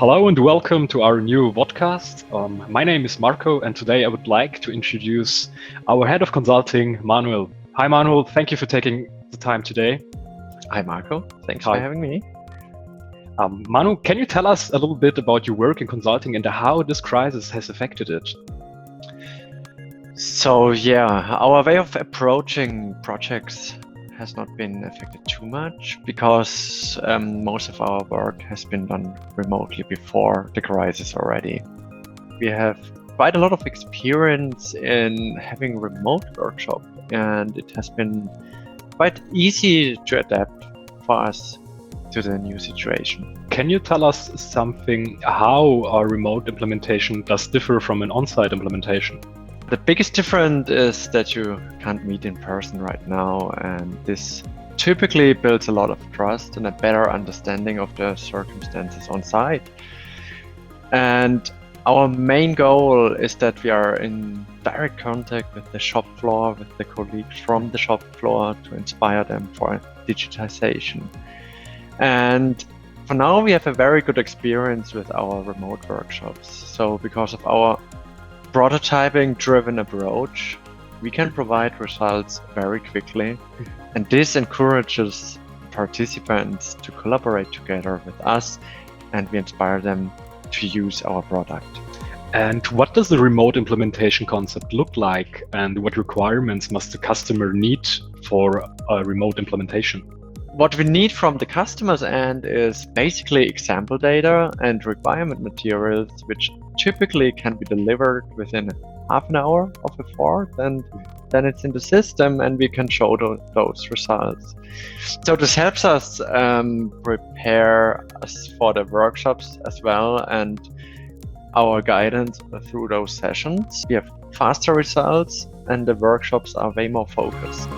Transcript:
Hello and welcome to our new Vodcast. My name is Marco, and today I would like to introduce our head of consulting, Manuel. Hi, Manuel. Thank you for taking the time today. Hi, Marco. Thanks Hi. for having me. Manu, can you tell us a little bit about your work in consulting and how this crisis has affected it? So our way of approaching projects has not been affected too much because most of our work has been done remotely before the crisis already. We have quite a lot of experience in having remote workshop, and it has been quite easy to adapt for us to the new situation. Can you tell us something how a remote implementation does differ from an on-site implementation? The biggest difference is that you can't meet in person right now, and this typically builds a lot of trust and a better understanding of the circumstances on site. And our main goal is that we are in direct contact with the shop floor, with the colleagues from the shop floor to inspire them for digitization. And for now, we have a very good experience with our remote workshops. So because of our prototyping-driven approach, we can provide results very quickly, and this encourages participants to collaborate together with us, and we inspire them to use our product. And what does the remote implementation concept look like, and what requirements must the customer need for a remote implementation? What we need from the customer's end is basically example data and requirement materials, which typically can be delivered within half an hour of effort, and then it's in the system and we can show those results. So this helps us prepare us for the workshops as well, and our guidance through those sessions. We have faster results and the workshops are way more focused.